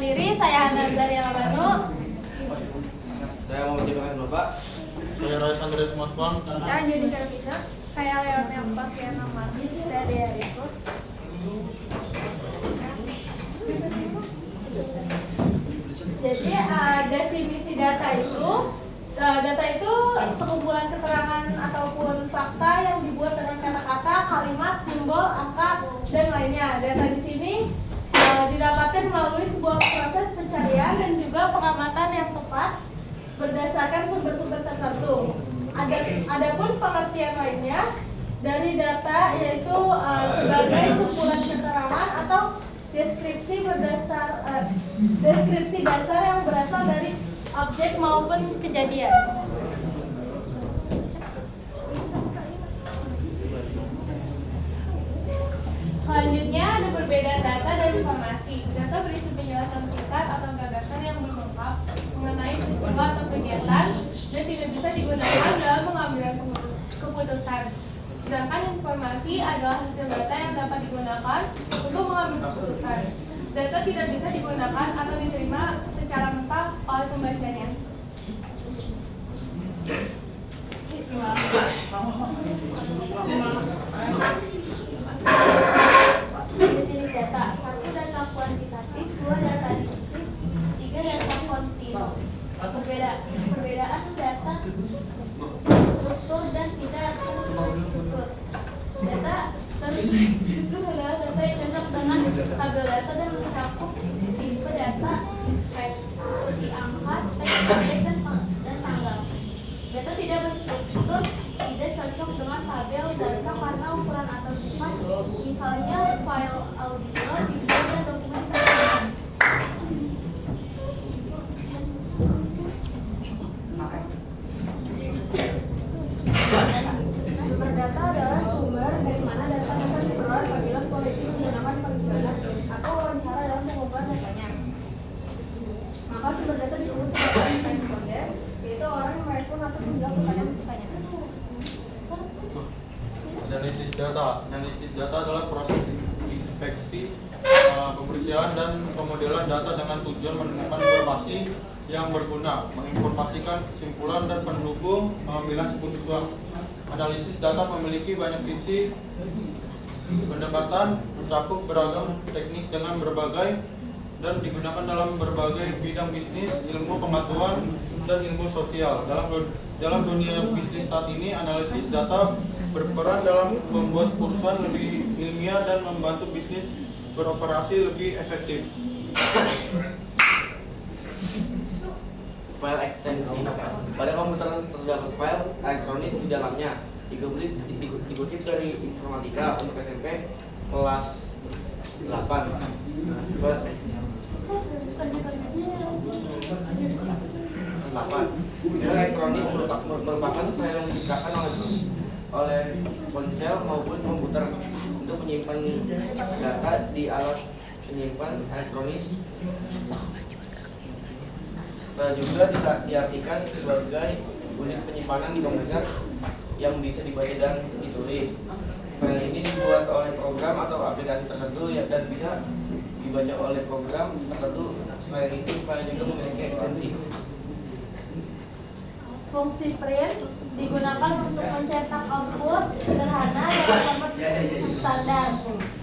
diri, saya Hana Zaria Labano. Saya mau menjawab Bapak. Saya Rais Andreas Matbang. Saya Jadi Karpisa. Saya Leonia Pakiana Martis. Saya Dea Riko. Jadi definisi data itu sekumpulan keterangan ataupun fakta yang dibuat dengan kata-kata, kalimat, simbol, angka, dan lainnya. Data di sini didapatkan melalui sebuah proses pencarian dan juga pengamatan yang tepat berdasarkan sumber-sumber tertentu. Adapun pengertian lainnya dari data yaitu sebagai kumpulan keterangan atau deskripsi dasar yang berasal dari objek maupun kejadian. Selanjutnya ada perbedaan data dan informasi. Data berisi penjelasan singkat atau gagasan yang berlengkap mengenai peristiwa atau kegiatan dan tidak bisa digunakan dalam mengambil keputusan. Sedangkan informasi adalah hasil data yang dapat digunakan untuk mengambil keputusan. Data tidak bisa digunakan atau diterima secara mentah oleh pembacanya. Jenis data: 1 data kuantitatif, 2 data deskriptif, 3 data kuantitatif. Perbedaan data struktur dan tidak terstruktur. Data terstruktur adalah data yang cocok dengan tabel data dan mencakup tipe data discrete seperti angka, teks, objek, dan tanggal. Data tidak berstruktur tidak cocok dengan tabel data karena ukuran atau sifat, misalnya file audio, video, dan dokumen perjalanan. Sumber data adalah sumber dari mana data dapat diperoleh apabila peneliti menggunakan pengisahan atau wawancara dalam pengumpulan datanya. Maka sumber data disebut sebagai responden, yaitu orang yang merespon atau menjawab pertanyaan. Analisis data. Analisis data adalah proses inspeksi, pembersihan dan pemodelan data dengan tujuan menemukan informasi yang berguna, menginformasikan kesimpulan dan pendukung pengambilan keputusan. Analisis data memiliki banyak sisi pendekatan, mencakup beragam teknik dengan berbagai dan digunakan dalam berbagai bidang bisnis, ilmu pengetahuan, dan ilmu sosial. Dalam dunia bisnis saat ini, analisis data berperan dalam membuat perusahaan lebih ilmiah dan membantu bisnis beroperasi lebih efektif. File ekstensi. Pada komputer terdapat file elektronis di dalamnya. Dikutip dari informatika untuk SMP kelas 8. File elektronis merupakan file yang diciptakan oleh ponsel maupun komputer untuk menyimpan data di alat penyimpan elektronis. Juga diartikan sebagai unit penyimpanan di komputer yang bisa dibaca dan ditulis. File ini dibuat oleh program atau aplikasi tertentu dan bisa dibaca oleh program tertentu. Selain itu, file juga memiliki ekstensi. Fungsi print digunakan untuk mencetak output sederhana dalam format standar.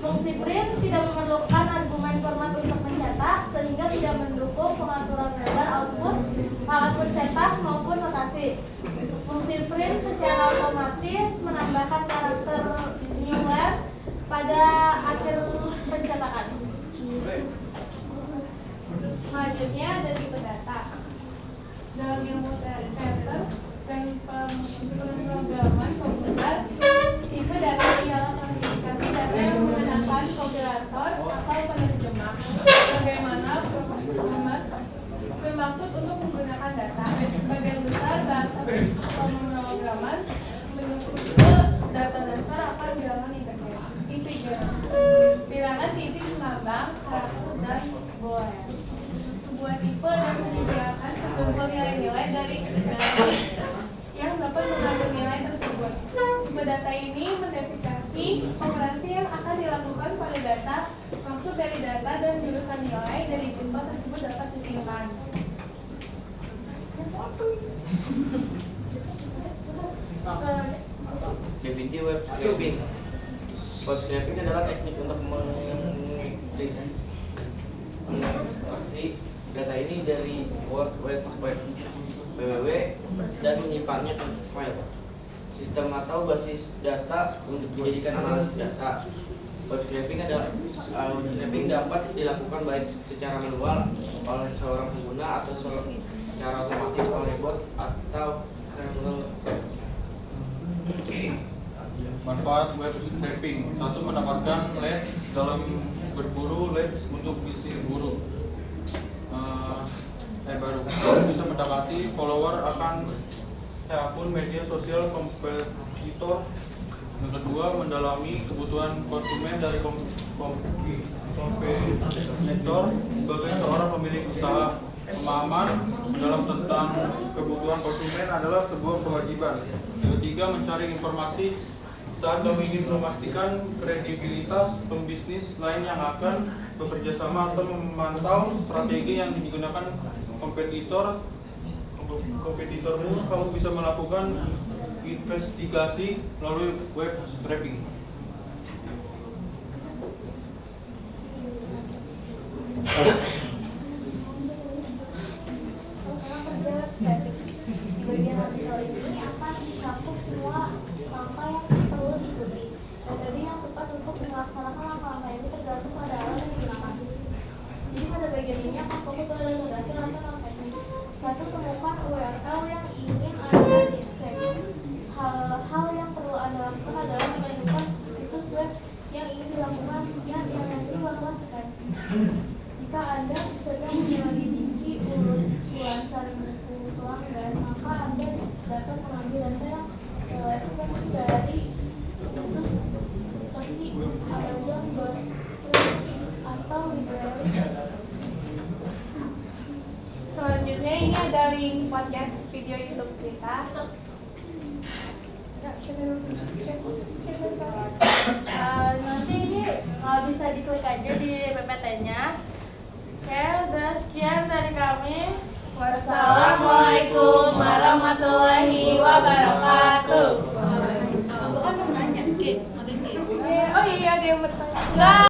Fungsi print tidak memerlukan argumen format untuk mencetak, sehingga tidak mendukung pengaturan lebar output, alat pencetak maupun notasi. Fungsi print secara otomatis menambahkan karakter numerik pada akhir pencetakan. Selanjutnya ada tipe data. Dalam ilmu teater dan pemrograman komputer, tipe data ialah klasifikasi data yang menggunakan kompilator atau penerjemah. Bagaimana bermaksud untuk menggunakan data? Sebagian besar bahasa pemrograman menyebut data dasar akan bilangan integer, bilangan titik lambang, karakter, dan boolean. Sebuah tipe dan menyediakan sekumpul nilai-nilai dari ekspresi yang dapat mengandung nilai tersebut. Tipe data ini mendefiniasi operasi yang akan dilakukan pada data. Maksud struktur dari data dan jurusan nilai dari sumber tersebut dapat disimpan. Definisi web scraping. Web scraping adalah teknik untuk mengekstraksi data ini dari World Wide Web (WWW) dan menyimpannya ke file, sistem atau basis data untuk dijadikan analisis data. Web scraping dapat dilakukan baik secara manual oleh seorang pengguna atau secara otomatis oleh bot atau kernel. Manfaat web scraping: 1. Mendapatkan leads dalam berburu, leads untuk bisnis baru. Bisa mendapati follower akan akun media sosial kompetitor. Yang kedua, mendalami kebutuhan konsumen dari kompetitor sebagai seorang pemilik usaha. Pemahaman dalam tentang kebutuhan konsumen adalah sebuah kewajiban. Yang ketiga, mencari informasi saat kamu ingin memastikan kredibilitas pembisnis lain yang akan bekerja sama atau memantau strategi yang digunakan kompetitormu. Kamu bisa melakukan investigasi melalui web scraping. Di bagian artikel ini akan mencakup semua langkah yang perlu diikuti. Metode yang tepat untuk melaksanakan langkah-langkah ini tergantung pada alat yang digunakan. Jadi pada bagian ini akan fokus pada dasar atau non-teknis. 1. Temukan URL yang ingin Anda scraping. Hal yang perlu Anda lakukan adalah menentukan situs web yang ingin dilakukan scraping. Jika Anda sedang menyelidiki ulasan buku pelanggan, maka Anda dapat mengambil data yang relevan dari situs seperti Amazon.com atau library. Selanjutnya ini ada link podcast video YouTube kita. Nanti ini bisa diklik aja di PPT-nya. Oke, udah sekian dari kami. Wassalamualaikum warahmatullahi wabarakatuh. Bukan mau nanya. Oh iya, dia bertanya.